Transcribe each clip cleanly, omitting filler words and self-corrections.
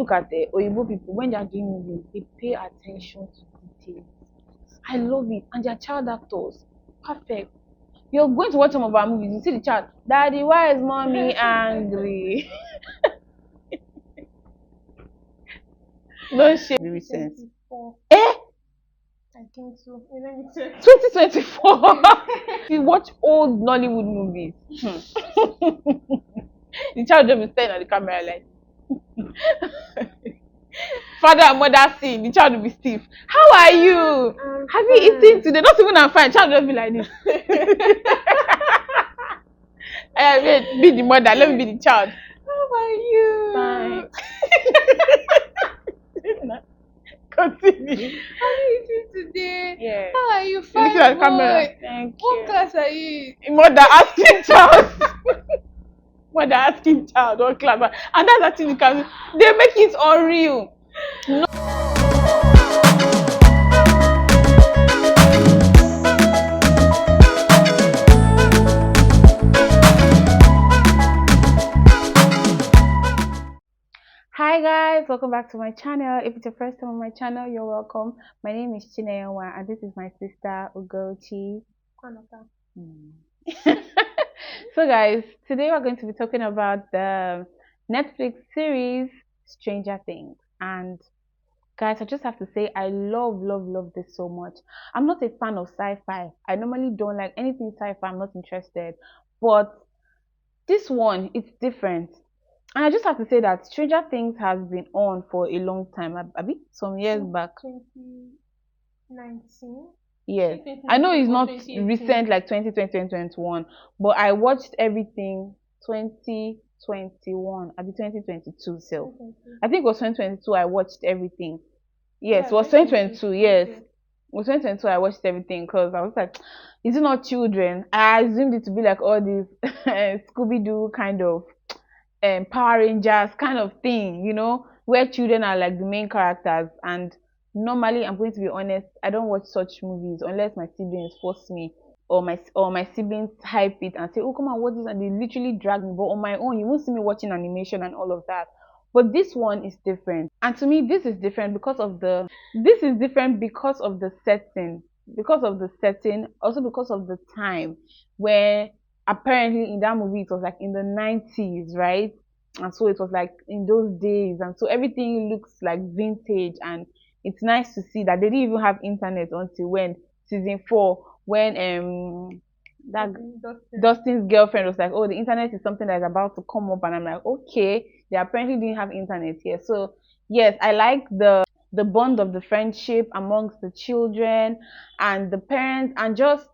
look at the Oyibo people when they are doing movies, they pay attention to details. I love it, and their child actors, perfect. You're going to watch some of our movies, you see the child, Daddy, why is mommy angry? Don't shame me sense. Eh? I think so. Let me check. 2024. You watch old Nollywood movies. The child just be staring at the camera like father and mother scene, the child will be stiff. How are you? Have you eaten today? Not even I'm fine. Child will just be like this. Wait, be the mother, let me be the child. How are you? Fine. Continue. How are you doing today? Yeah. How are you? Look Fine, at the boy. camera. Thank What you. class are you? Mother asking child. Mother asking child, what class? And that's actually because they make it unreal. No. Hi guys, welcome back to my channel. If it's your first time on my channel, you're welcome. My name is Chineyewa and this is my sister Ugochi. So guys, today we're going to be talking about the Netflix series Stranger Things. And guys, I just have to say I love this so much. I'm not a fan of sci-fi. I normally don't like anything sci-fi. I'm not interested. But this one, it's different. And I just have to say that Stranger Things has been on for a long time. A bit some years back. 2019. Yes. I know it's not recent like 2020, 2021, but I watched everything 2021. I mean 2022 so. I think it was 2022 I watched everything. Yes, it was 2022, yes. It was 2022 I watched everything because I was like, is it not children? I assumed it to be like all these Scooby-Doo kind of Power Rangers kind of thing, you know, where children are like the main characters. And normally, I'm going to be honest, I don't watch such movies unless my siblings force me or my siblings hype it and say, oh, come on, watch this, and they literally drag me. But on my own, you won't see me watching animation and all of that. But this one is different, and to me, this is different because of the setting, also because of the time where apparently in that movie it was like in the 90s, right? And so it was like in those days, and so everything looks like vintage. And it's nice to see that they didn't even have internet until when season 4, when that Dustin's girlfriend was like, oh, the internet is something that's about to come up. And I'm like, okay, they apparently didn't have internet here. So yes, I like the bond of the friendship amongst the children and the parents, and just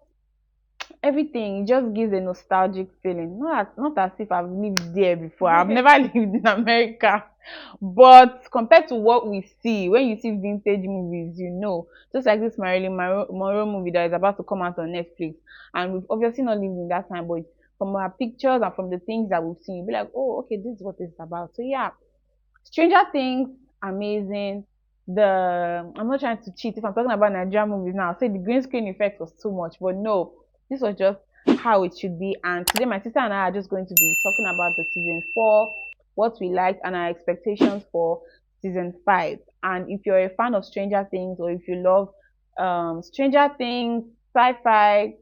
everything. It just gives a nostalgic feeling. Not as if I've lived there before. I've never lived in America. But compared to what we see, when you see vintage movies, you know, just like this Marilyn Monroe movie that is about to come out on Netflix. And we've obviously not lived in that time, but from our pictures and from the things that we've seen, you'll be like, oh, okay, this is what it's about. So yeah, Stranger Things, amazing. I'm not trying to cheat. If I'm talking about Nigerian movies now, I'll say the green screen effect was too much, but no, this was just how it should be. And today, my sister and I are just going to be talking about the season 4, what we liked, and our expectations for season 5. And if you're a fan of Stranger Things, or if you love Stranger Things, sci-fi,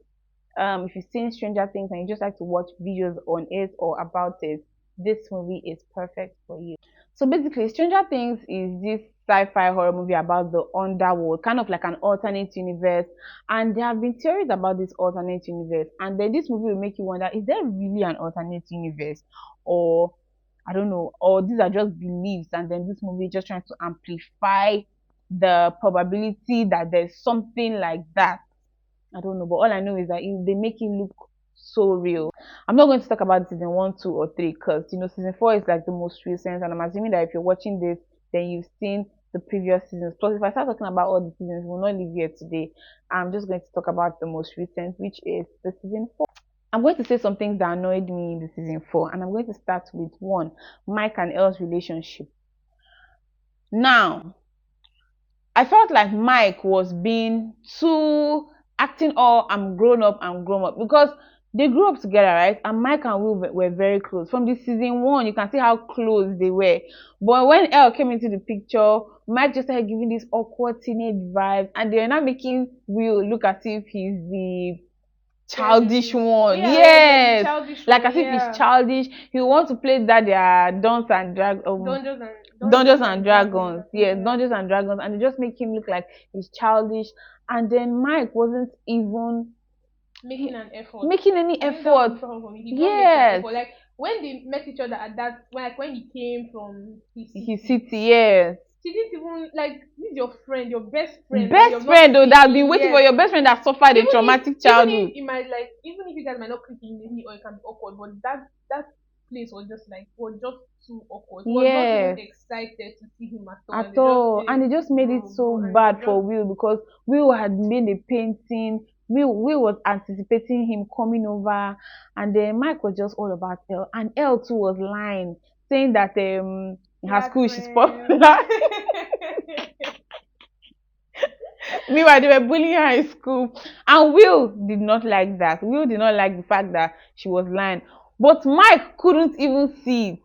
if you've seen Stranger Things and you just like to watch videos on it or about it, this movie is perfect for you. So basically, Stranger Things is this sci-fi horror movie about the underworld, kind of like an alternate universe. And there have been theories about this alternate universe. And then this movie will make you wonder, is there really an alternate universe? Or, I don't know, or these are just beliefs. And then this movie is just trying to amplify the probability that there's something like that. I don't know. But all I know is that they make it look so real. I'm not going to talk about season 1, 2, or 3 because season 4 is like the most recent, and I'm assuming that if you're watching this, then you've seen the previous seasons. Plus, if I start talking about all the seasons, we'll not leave here today. I'm just going to talk about the most recent, which is the season 4. I'm going to say some things that annoyed me in the season 4, and I'm going to start with 1, Mike and Elle's relationship. Now, I felt like Mike was being too acting all I'm grown up because They grew up together, right? And Mike and Will were very close. From the season one, you can see how close they were. But when Elle came into the picture, Mike just started giving this awkward teenage vibes, and they were not making Will look as if he's the childish one. Yeah, the Yes, childish like one. as if he's Yeah. childish. He wants to play that their Dungeons and Dragons. Yes, Yeah. Dungeons and Dragons, and they just make him look like he's childish. And then Mike wasn't even Making an effort. making any I think that was effort. the problem for me. He don't make an Yes, effort. Like when they met each other at that, like when he came from his city. Yes, she didn't even like this is your friend, your best friend that you're best not friend though, that have been seeing waiting for yet. your best friend that suffered a traumatic Even if childhood. it might like even if you guys might not click immediately or it can be awkward, but that place was just like was just too awkward. He was not even Yes, excited to see him at all. at And they just all. And it just made it so and it bad was for just Will, because Will had made a painting. Will was anticipating him coming over, and then Mike was just all about Elle, and Elle too was lying, saying that in he her had school she's friends. popular. Meanwhile, they were bullying her in school, and Will did not like that. Will did not like the fact that she was lying, but Mike couldn't even see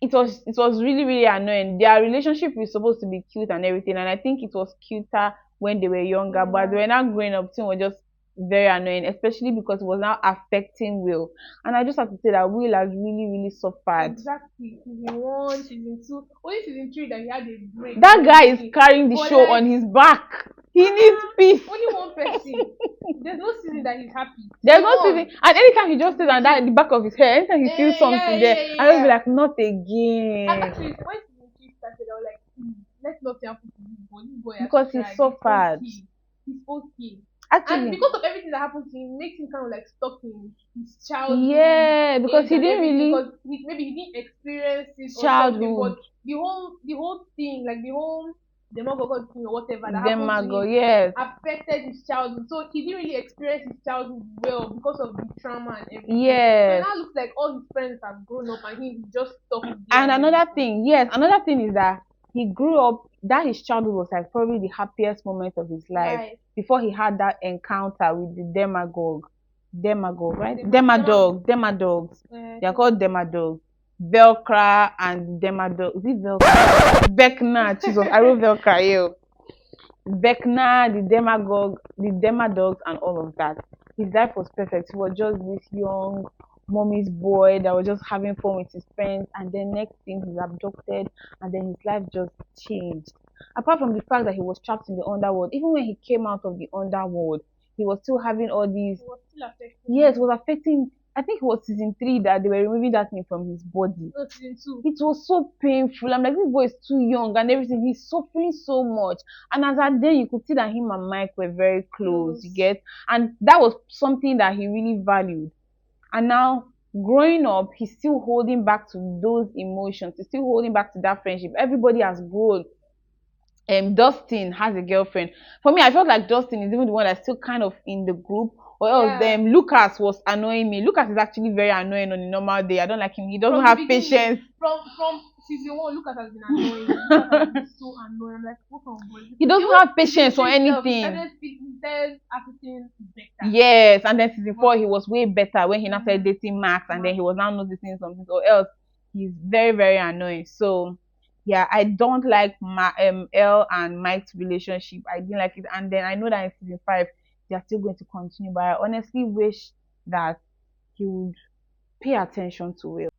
it. It was really really annoying. Their relationship is supposed to be cute and everything, and I think it was cuter when they were younger, but they Yeah. were now growing up. Thing was just very annoying, especially because it was now affecting Will. And I just have to say that Will has really really suffered. Exactly. Season one, season two, only season three that he had a break and That guy is everything. carrying the But show like on his back. He needs peace. only one person. There's no season that he's happy. There's Season no one. season, and anytime he just stays on that the back of his head, anytime he feels something there, I just be Yeah. like, not And again, actually, when season three started, I was like, let's not happen to this boy. This boy has because he tried. suffered. He's okay. And Actually, because of everything that happened to him, makes him kind of like stuck in his childhood. yeah, because Age he and didn't everything, really because maybe he didn't experience it or something, childhood but the whole thing, like the whole demagogue thing or whatever that happened to demago. him Yes, affected his childhood. So he didn't really experience his childhood well because of the trauma and everything. So it yes. now looks like all his friends have grown up and he's just stuck there And and another everything. thing, yes, another thing is that he grew up. That his childhood was like probably the happiest moment of his life Right. before he had that encounter with the demagogue, right? Demadogs. They are Uh, called demadogs. Velcra and demadog. Is it Velcra? Vecna. Jesus, I wrote Velcra. Ew. Vecna, the demadogs, and all of that. His life was perfect. He was just this young mommy's boy that was just having fun with his friends, and then next thing he's abducted, and then his life just changed. Apart from the fact that he was trapped in the underworld, even when he came out of the underworld, he was still having all these. it was still affecting Yes, it him. was affecting. I think it was season three that they were removing that thing from his body. No, season two. It was so painful. I'm like, this boy is too young and everything. He's suffering so much. And as at then, you could see that him and Mike were very close. You get, and that was something that he really valued. And now, growing up, he's still holding back to those emotions. He's still holding back to that friendship. Everybody has grown. Dustin has a girlfriend. For me, I felt like Dustin is even the one that's still kind of in the group. Or else, Yeah. Lucas was annoying me. Lucas is actually very annoying on a normal day. I don't like him. He doesn't From the have beginning, patience. from season one, Lucas has been annoying. Lucas has been so annoying. I'm like, what kind of boy? He doesn't Even have patience season for three itself, anything. he started acting better. Yes, and then season four he was way better when he now started Mhm. dating Max, and then he was now noticing something. Or else, he's very very annoying. So yeah, I don't like Elle and Mike's relationship. I didn't like it, and then I know that in season five they are still going to continue. But I honestly wish that he would pay attention to Will.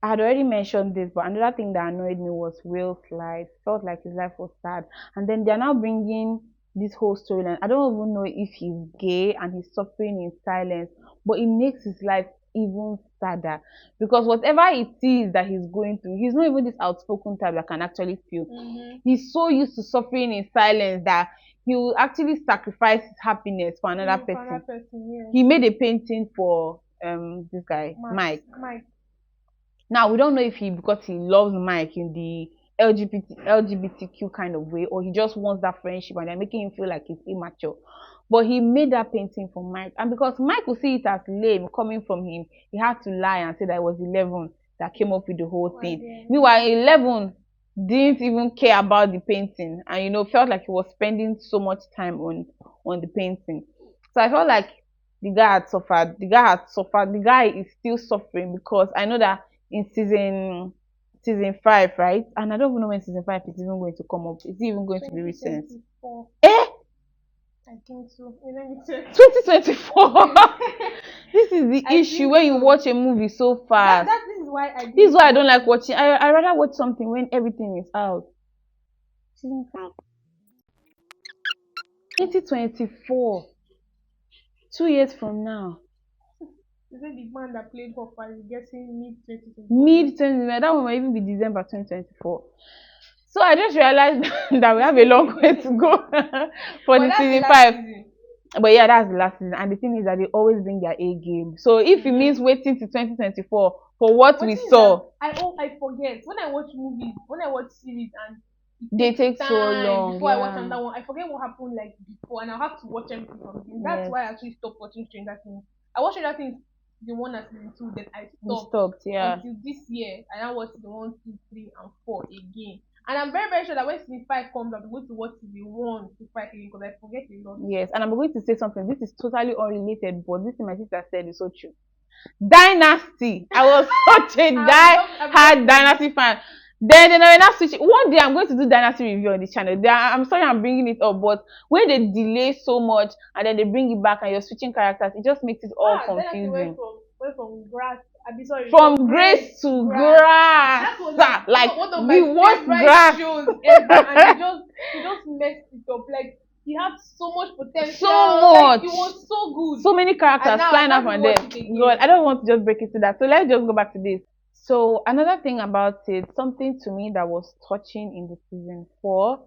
I had already mentioned this, but another thing that annoyed me was Will's life. Felt like his life was sad, and then they're now bringing this whole storyline. I don't even know if he's gay and he's suffering in silence, but it makes his life even sadder, because whatever it is that he's going through, he's not even this outspoken type that can actually feel. Mm-hmm. He's so used to suffering in silence that he will actually sacrifice his happiness for another person. Yeah. He made a painting for this guy Mike. Now we don't know if he, because he loves Mike in the LGBTQ kind of way, or he just wants that friendship and they're making him feel like he's immature. But he made that painting for Mike, and because Mike would see it as lame coming from him, he had to lie and say that it was 11 that came up with the whole thing. Yeah. Meanwhile, 11 didn't even care about the painting, and felt like he was spending so much time on the painting. So I felt like the guy had suffered. The guy had suffered. The guy is still suffering because I know that in season 5, right? And I don't even know when season 5 is even going to come up. Is it even going to be recent? 2024. Eh? I think so. Wait, let me check. 2024. This is the I issue think when you so. watch a movie so fast. This is why I. This is why I don't like watching. I rather watch something when everything is out. Season 5. 2024. 2 years from now. Is it the man that played Hopper is getting mid 2024? Mid 20, that one might even be December 2024. So I just realized that we have a long way to go for the season 5. Season. But yeah, that's the last season. And the thing is that they always bring their A game. So if it means waiting to 2024 for what we saw, I forget when I watch movies, when I watch series, and they take so long before I watch another one. I forget what happened like before, and I'll have to watch everything from beginning. That's why I actually stopped watching Stranger Things. I watched Stranger Things season 1 and season 2, then I stopped. Until this year, I now watch season 1, 2, 3, and 4 again. And I'm very, very sure that when season 5 comes, I'm going to watch season 1 to 5 again because I forget a lot. Yes, and I'm going to say something. This is totally unrelated, but this thing my sister said is so true. Dynasty. I was such a hard Dynasty fan. Then they now switch. One day I'm going to do Dynasty review on this channel. I'm sorry I'm bringing it up, but when they delay so much and then they bring it back and you're switching characters, it just makes it all confusing. Went from grass. From grace to grass. Like we want grass. Shows ever, and he just messed it up. Like he had so much potential. So much. Like, it was so good. So many characters flying up and there. God, I don't want to just break into that. So let's just go back to this. So another thing about it, something to me that was touching in the season 4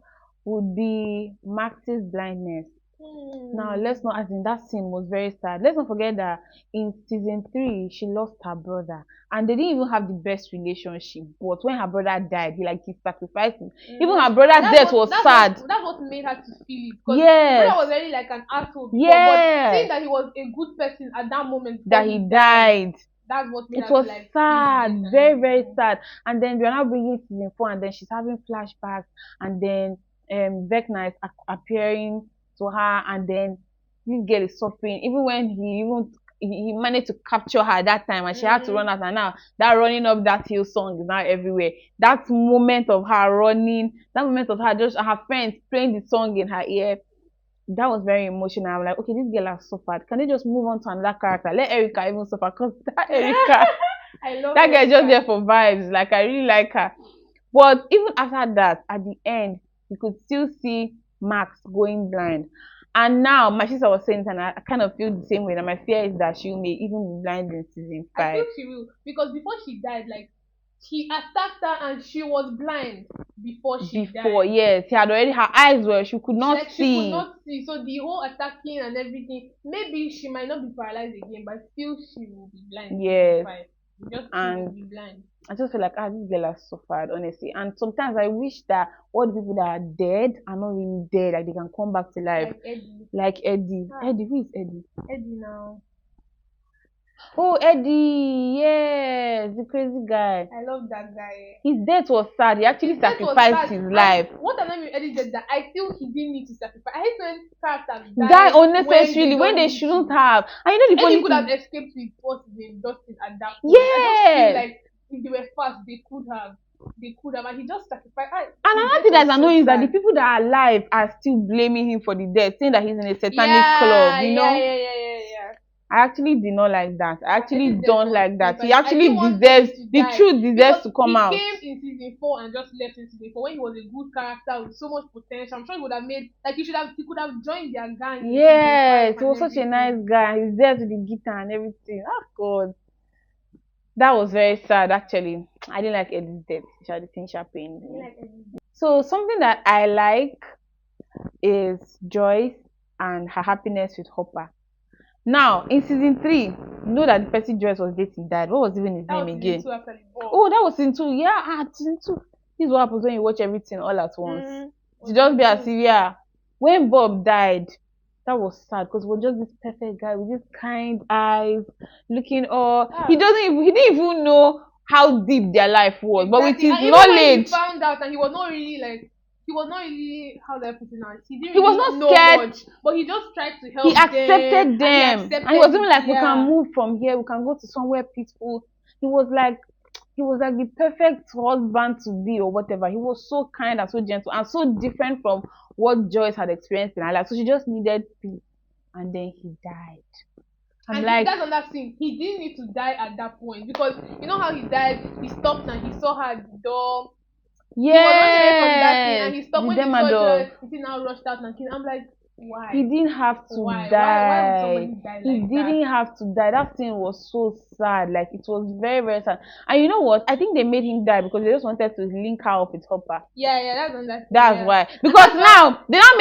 would be Max's blindness. Now let's not, as in that scene was very sad. Let's not forget that in season 3 she lost her brother, and they didn't even have the best relationship. But when her brother died, he sacrificed him. Even her brother's death was sad. That's what made her to feel it. Because her brother was really like an asshole before, but seeing that he was a good person at that moment that he died. That's what made it was sad, very, very sad. And then we're now bringing season 4, and then she's having flashbacks, and then Vecna is appearing to her, and then this girl is suffering. Even when he managed to capture her that time, and she had to run out, and now that running up that hill song is now everywhere. That moment of her running, that moment of her just her friends playing the song in her ear, that was very emotional. I'm like, okay, this girl has suffered. Can they just move on to another character? Let Erica even suffer, because that Erica, I love that girl Erica. Just there for vibes. Like, I really like her. But even after that, at the end, you could still see Max going blind. And now, my sister was saying, and I kind of feel the same way. That my fear is that she may even be blind in season 5. I think she will, because before she died, like, he attacked her and she was blind before she died. Yes, he had already, her eyes were, she could not see. She could not see. So the whole attacking and everything, maybe she might not be paralyzed again, but still she will be blind. Yes. She will be blind. I just feel like, this girl has suffered, honestly. And sometimes I wish that all the people that are dead are not really dead, like they can come back to life. Like Eddie. Eddie, who is Eddie? Eddie now. Oh, Eddie, yes, the crazy guy. I love that guy. His death was sad. He actually sacrificed his life. What I mean, Eddie said that I feel he didn't need to sacrifice. I hate when characters die unnecessarily when they shouldn't have. And you know the funny thing, could have escaped with what's his name, Dustin, at that point. Yeah. I just feel like if they were fast, they could have, and he just sacrificed. And another thing that's annoying is that the people that are alive are still blaming him for the death, saying that he's in a satanic club. You know. Yeah. I actually did not like that. I actually don't like that. He actually deserves, the truth deserves to come out. He came in season 4 and just left in season 4 when he was a good character with so much potential. I'm sure he would have made, like, he could have joined their gang. Yes, he was such a nice guy. He's there with the guitar and everything. Oh God. That was very sad, actually. I didn't like Eddie's death. The thing pained me. So something that I like is Joyce and her happiness with Hopper. Now, in season 3, you know that the person Joyce was dating died. What was even his name again? Oh, that was season 2. Yeah, season 2. This is what happens when you watch everything all at once. To just be as if, when Bob died, that was sad, because he was just this perfect guy with these kind eyes, looking all. He didn't even know how deep their life was, but with his knowledge, he found out, and he was not really like. he was not really, how do I put it now? He didn't He was really not know scared. much, but he just tried to He help accepted them, and he was even like, "We can yeah. move from here. We can go to somewhere peaceful." He was like, the perfect husband to be, or whatever. He was so kind and so gentle and so different from what Joyce had experienced in her life. So she just needed peace, and then he died. I'm And like, that's another thing. He didn't need to die at that point because you know how he died. He stopped and he saw her at the door. He was running away from that thing, and yes, he stopped the when he saw each Demadov. other. He now rushed out and killed. I'm like, why? He didn't have to Why would die. somebody die He like that? didn't have to die. That thing was so sad. Like, it was very, very sad. And you know what? I think they made him die because they just wanted to link her up with Hopper. Yeah, that's another thing. That's Yeah. why. Because now they not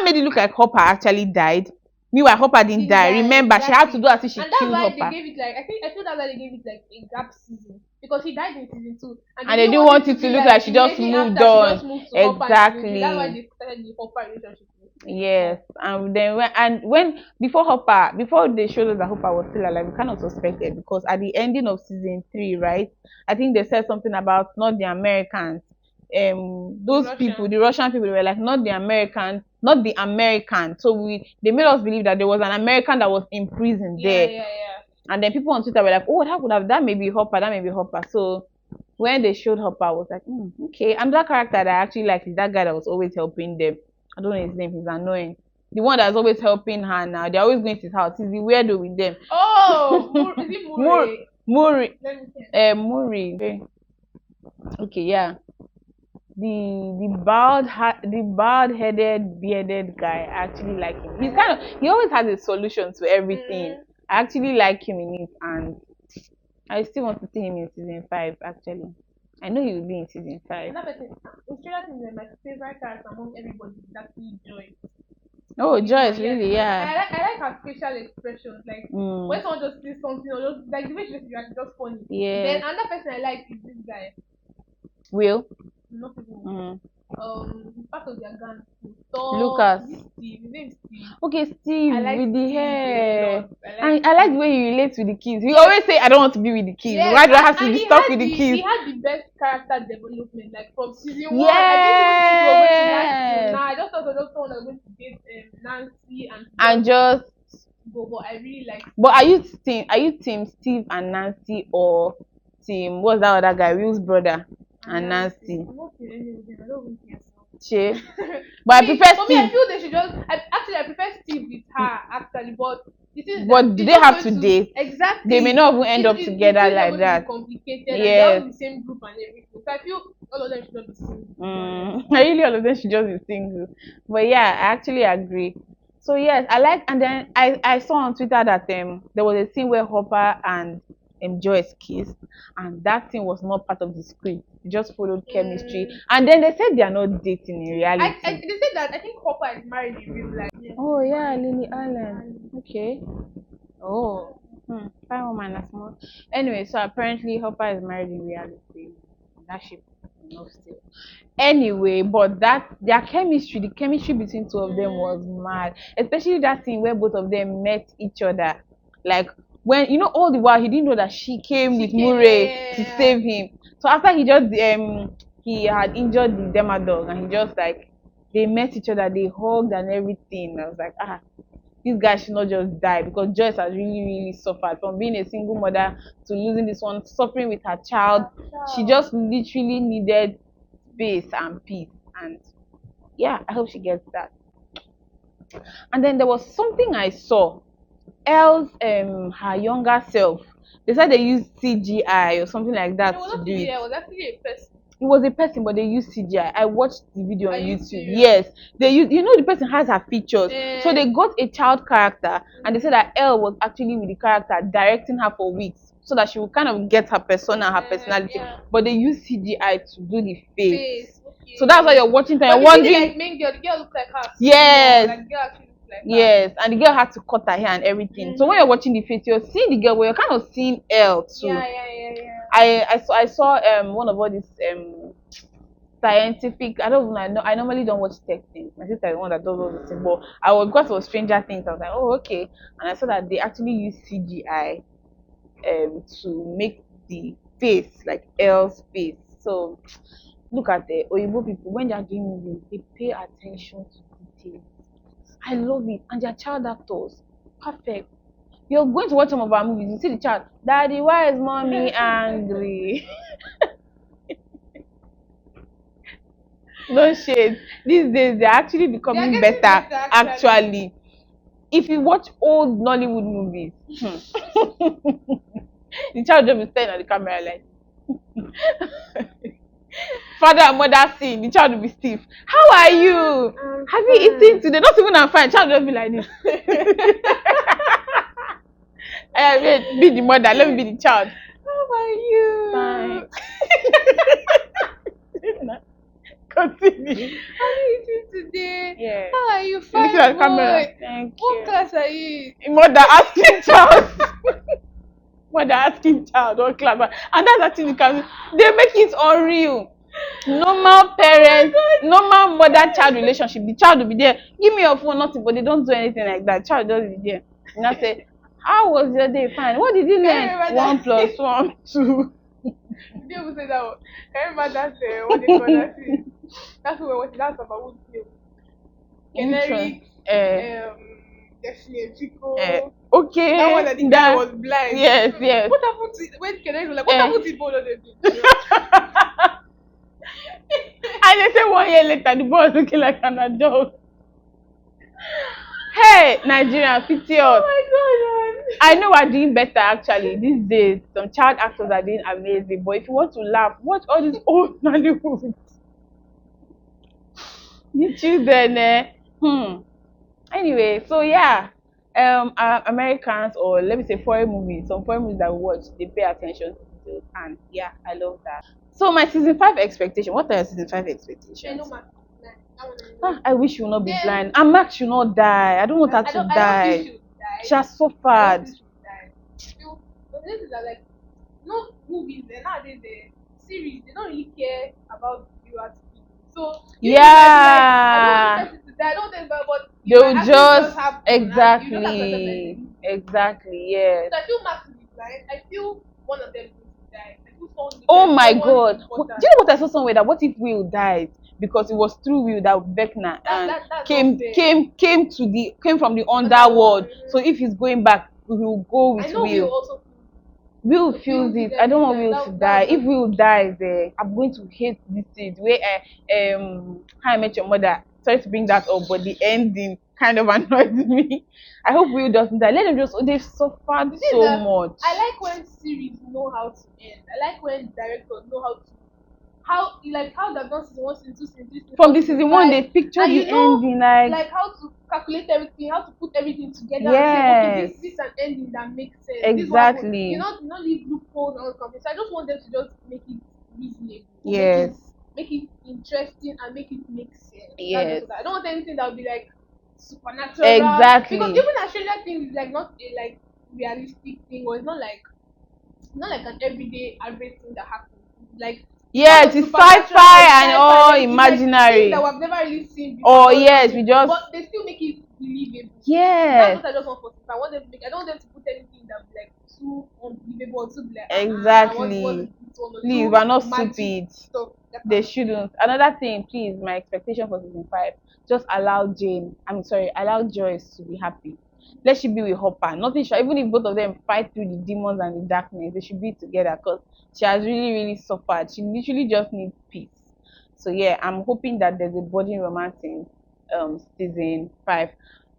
made it look like Hopper actually died. Meanwhile, Hopper didn't die. Remember, she had to do as if she and that's killed why they Hopper. gave it like I feel that's why they gave it like a gap season because he died in season 2 And they didn't want it to look like she just moved on. She just moved to Exactly. That's why they started the Hopper relationship. Yes, and then when before they showed us that Hopper was still alive, we kind of suspected because at the ending of season 3, right? I think they said something about not the Americans, those people, the Russian people, they were like not the Americans, not the American. So they made us believe that there was an American that was in prison there. Yeah. And then people on Twitter were like, oh, that may be Hopper, that may be Hopper. So when they showed Hopper, I was like, okay. Another character that I actually like is that guy that was always helping them. I don't know his name. He's annoying. The one that's always helping her now. They're always going to his house. He's the weirdo with them. Oh, is it Murray? Murray. Murray. Okay, yeah. The bald headed bearded guy. I actually like him. He always has a solution to everything. I actually like him in it, and I still want to see him in season 5. Actually, I know he will be in season 5. Another person, in Stranger Things, my favorite character among everybody is actually Joy. Oh, Joyce, really? Yeah. I like her facial expressions. Like when someone just says something, or just like the way she just reacts, just funny. Yeah. Then another person I like is this guy. Will. Not even. He's part of their gang. Lucas. His name is Steve. Okay, Steve with the Steve hair. I like the way he relates with the kids. We always say, I don't want to be with the kids. Why do I have to be stuck with the kids? He had the best character development, like from season 1. Yes. I just thought someone was going to date Nancy and just. But I really like. But are you team Steve and Nancy, or team what's that other guy, Will's brother? And Nancy. I'm not feeling anything. I don't even care. But I prefer Steve. For me, I feel they should just. I prefer Steve with her actually, but but do they have to date? Exactly. They may not even end up together like that. Complicated. Yes. And the same group and everything. So I feel all of them should not be single. Really, all of them should just be single. But yeah, I actually agree. So yes, I like, and then I saw on Twitter that there was a scene where Hopper and Joyce kissed, and that thing was not part of the script. It just followed chemistry, and then they said they are not dating in reality. They said that I think Hopper is married in real life. Yeah. Oh yeah, Lily Allen. Okay. Oh, fine woman, that's more. Anyway, so apparently Hopper is married in reality. That ship no still. Anyway, but their chemistry, the chemistry between two of them was mad. Especially that scene where both of them met each other. Like when all the while he didn't know that she came with Murray to save him. So after he just he had injured the Demadog, and he just like they met each other, they hugged and everything. I was like, this guy should not just die, because Joyce has really, really suffered from being a single mother to losing this one, suffering with her child. She just literally needed space and peace, and yeah, I hope she gets that. And then there was something I saw. Elle's her younger self. They said they used CGI or something like that to do it. It was actually a person. It was a person, but they used CGI. I watched the video on YouTube. Yes, they used. The person has her features, so they got a child character, and they said that Elle was actually with the character, directing her for weeks, so that she would kind of get her persona, her personality. But they used CGI to do the face. Okay. So that's why you're watching and you're wondering. Like main girl, the girl looks like her. Yes. Like the girl actually looks like her. Yes, and the girl had to cut her hair and everything. So when you're watching the face, you're seeing the girl, but you're kind of seeing Elle too. Yeah. I saw one of all these scientific. I normally don't watch tech things. My sister is the one that does all this thing. But because it was Stranger Things, I was like, oh okay. And I saw that they actually use CGI to make the face like Elle's face. So Look at the Oyibo people when they are doing movies, they pay attention to details. I love it, and they're child actors. Perfect. You're going to watch some of our movies, you see the child, Daddy, why is mommy angry? No shade. These days they're actually They are becoming getting better. better actually. Actually, if you watch old Nollywood movies, the child just be staring at the camera like father and mother scene, the child will be stiff. How are you? Have you eaten today? Not even I'm fine. Child just be like this. Wait, be the mother, let me be the child. How are you? Fine. Continue. How are you doing today? Yeah. How are you? You Fine, looking at the camera. boy. Thank What you. class are you? Mother asking child. Mother asking child what class. And that's actually because they make it unreal. Normal parents, normal mother-child relationship. The child will be there. Give me your phone, nothing, but they don't do anything like that. Child just be there. And I say, how was your day? Fine. What did you learn? 1 + 1 2. Did you ever say that one? I remember that what they call that thing. That's what we watched. That's about what film. Generic, Definitico. Okay. That one that the guy was blind. Yes, yes. What happened to when Generic was like, what happened to the both of them? And they say 1 year later, the boy is looking like an adult. Hey, Nigeria, pity us. Oh my god, man. I know we're doing better actually these days. Some child actors are doing amazing. But if you want to laugh, watch all these old Nollywood. The children, Anyway, so yeah, Americans, or let me say foreign movies, some foreign movies that we watch, they pay attention to details, and yeah, I love that. So my season 5 expectation. What are your season 5 expectations? I wish you will not be blind. And Mark should not die. I don't want her to die. She has suffered. This is like no movies. Nowadays, the series they don't really care about viewers. So yeah, I don't want person to die. I don't want them, but they'll just exactly, yes. So I feel Max will be blind. I feel one of them will die. I feel someone. Oh my god! Do you know what I saw somewhere, that what if Will died? Because it was through Will that Vecna came from the underworld. So if he's going back, he will go with Will. Will feels it. I don't want Will to die. If Will dies, I'm going to hate this thing. The way How I Met Your Mother. Sorry to bring that up, but the ending kind of annoys me. I hope Will doesn't die. Let them just. They've suffered so much. I like when series know how to end. I like when directors know how they've done season 1, season 2, season 3, from the season 1 they picture the ending, like how to calculate everything, how to put everything together. Yes. And say, okay, this is an ending that makes sense. Exactly. You not leave loopholes and all something. So I just want them to just make it reasonable. Yes. Make it interesting and make it make sense. Yes. I don't want anything that will be like supernatural. Exactly. Because even Australia thing is like not a like realistic thing, or it's not like an everyday average thing that happens. Like yes, it's sci-fi and all imaginary. That we've never really seen before. Oh yes, we just. But they still make it believable. Yes. That's what I just want for. I want them to make. I don't want them to put anything that like too unbelievable, too like. Exactly. Please, we're not stupid. They shouldn't. Another thing, please, my expectation for season 5, just allow Joyce to be happy. Let she be with Hopper. Nothing sure. Even if both of them fight through the demons and the darkness, they should be together, because she has really, really suffered. She literally just needs peace. So yeah, I'm hoping that there's a budding romance in season 5.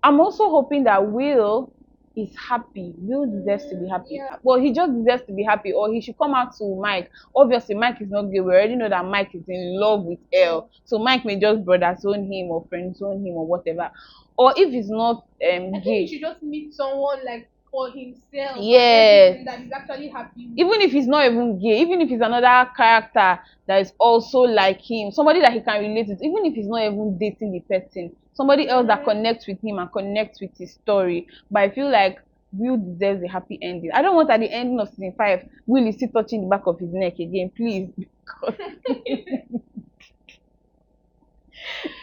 I'm also hoping that Will is happy. Will deserves to be happy. Yeah. Well, he just deserves to be happy, or he should come out to Mike. Obviously, Mike is not gay. We already know that Mike is in love with Elle. So Mike may just brother zone him or friend zone him or whatever. Or if he's not I gay, think he should just meet someone like for himself. Yes. That he's actually happy with. Even if he's not even gay, even if he's another character that is also like him, somebody that he can relate with, even if he's not even dating the person, somebody else that connects with him and connects with his story. But I feel like Will deserves a happy ending. I don't want at the ending of season 5, Will is still touching the back of his neck again, please. Because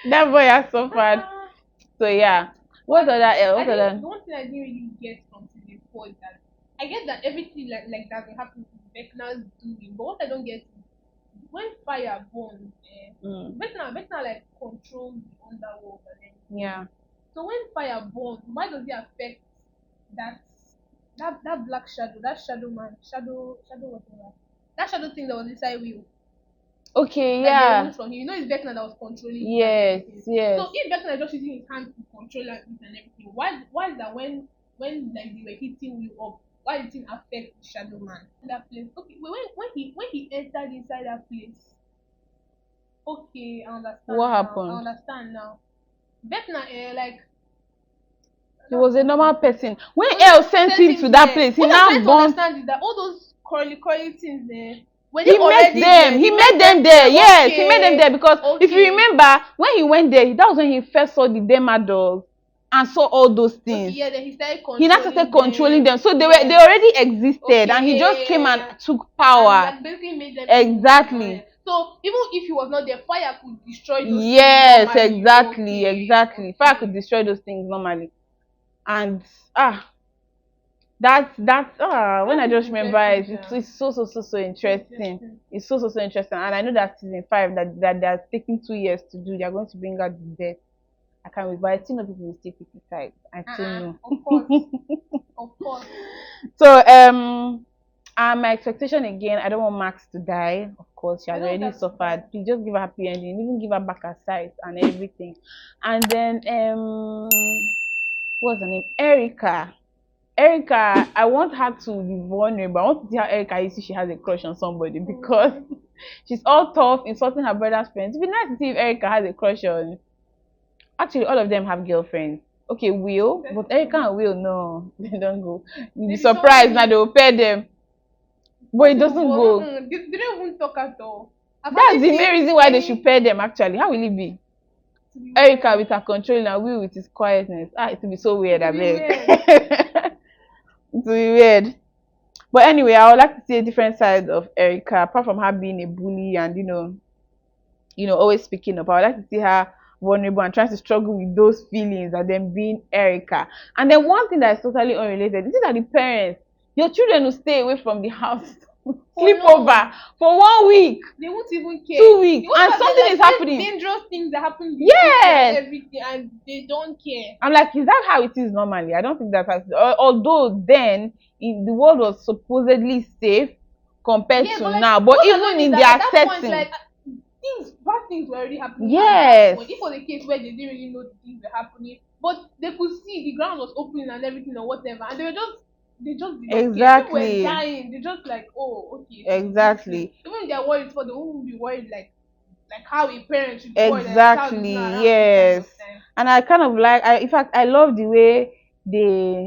that boy has suffered. So yeah. What other? The one thing I didn't really get from season 4 is that I get that everything like that will happen to Vecna's doing, but what I don't get is when fire burns, Mm. Vecna like controls the underworld and everything. Yeah. So when fire burns, why does it affect that that black shadow, that shadow man, shadow whatever, that shadow thing that was inside Will, Okay. that they Yeah. removed from him? You know, it's Vecna that was controlling him and Yes. everything. Yes. So if Vecna is just using his hand to control it and everything, why is that when like they were hitting Will up, why did it affect the shadow man in that place? Okay, when he entered inside that place, okay, I understand What now. I happened? understand now. Vecna, like He was a normal person. When was El it sent sent him him to that there? place, he What I'm trying now to born. understand is that all those curly things there, were they He met already there? them. He met them there. Yes, he met them Okay, there because if you okay, remember, when he went there, that was when he first saw the Dema dolls and saw all those okay. things. Yeah, then he started He now started controlling controlling them. them. So they Yes. already existed, Okay. and he Yeah, just yeah, came yeah, and yeah. took And power. like basically made them evil. Exactly. So even if he was not there, fire could destroy those things Yes, normally. exactly, Okay, exactly. Fire could okay. destroy those things normally. And that's when I That is just remember interesting, it, Sha. it's so interesting. Interesting. It's so interesting. And I know that season 5 that they're taking 2 years to do, they're going to bring out the death. I can't wait, but I still know people will still criticize. I still know. Of course, of course. So my expectation again, I don't want Max to die. Of course, she I has don't already have to die. suffered. Please just give her happy ending, even give her back her sight and everything. And then what's her name? Erica, I want her to be vulnerable. I want to see how Erica is if she has a crush on somebody because she's all tough, insulting her brother's friends. It'd be nice to see if Erica has a crush on. Actually, all of them have girlfriends. Okay, Will, but Erica and Will, no, they don't go. You'll be Maybe someone surprised now maybe they will pair them, but it possible, doesn't but go. they don't even talk at all. I've That's hardly the main seen reason why they should any pair them. Actually, how will it be? to be Erica weird. with her control and Will with his quietness. It will be so weird. It I will be beg. weird. It will be weird. But anyway, I would like to see a different side of Erica, apart from her being a bully and always speaking up. I would like to see her vulnerable and trying to struggle with those feelings and then being Erica. And then one thing that is totally unrelated, this is that the parents, your children will stay away from the house, For sleep long. over for 1 week, They won't even care. 2 weeks, What and about the something is like happening. dangerous things that happen with people and Yes. everything and they don't care? I'm like, is that how it is normally? I don't think that's how although then the world was supposedly safe compared Yeah, to but like now. But what even annoying is in that at their that point, setting, like bad things were already happening at that yes, point. If it was a case where they didn't really know the things were happening, but they could see the ground was opening and everything or whatever, and they just did not care. People were exactly, dying. They just like, oh, okay, so this thing. exactly. Even if they're worried for, they won't be worried like how a parent should be worried that a child is not Exactly, around this kind of yes. time. And I kind of like, in fact, I love the way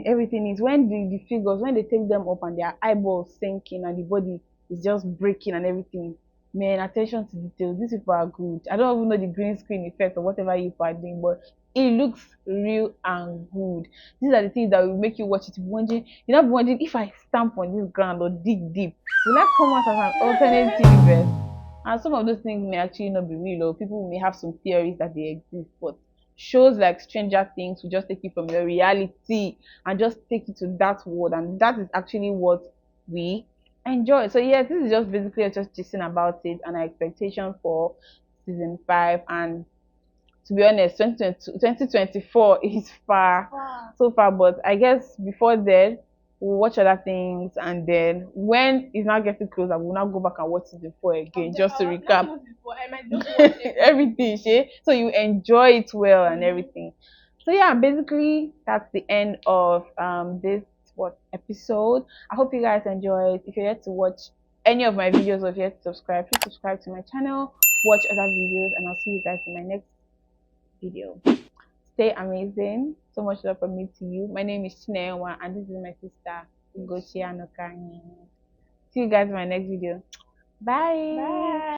everything is when the figures, when they take them up and their eyeballs sinking and the body is just breaking and everything. Man, attention to details. These people are good. I don't even know the green screen effect or whatever you are doing, but it looks real and good. These are the things that will make you watch it. Wondering, you're not wondering if I stamp on this ground or dig deep, will I come out as an alternate universe? And some of those things may actually not be real, or people may have some theories that they exist. But shows like Stranger Things will just take you from your reality and just take you to that world, and that is actually what we enjoy. So yes, this is just basically just gisting about it and our expectation for season 5. And to be honest, 2024 is far, Wow. so far, but I guess before then we'll watch other things, and then when it's not getting closer we'll now go back and watch season 4 again just to I've not recap watched it before. I might just watch everything. everything, so you enjoy it well and Mm-hmm. everything. So yeah, basically that's the end of this episode. I hope you guys enjoyed. If you're yet to watch any of my videos or if you're yet to subscribe, please subscribe to my channel, watch other videos, and I'll see you guys in my next video. Stay amazing. So much love from me to you. My name is Chinewa, and this is my sister Ugochi Anokanye. See you guys in my next video. Bye. Bye.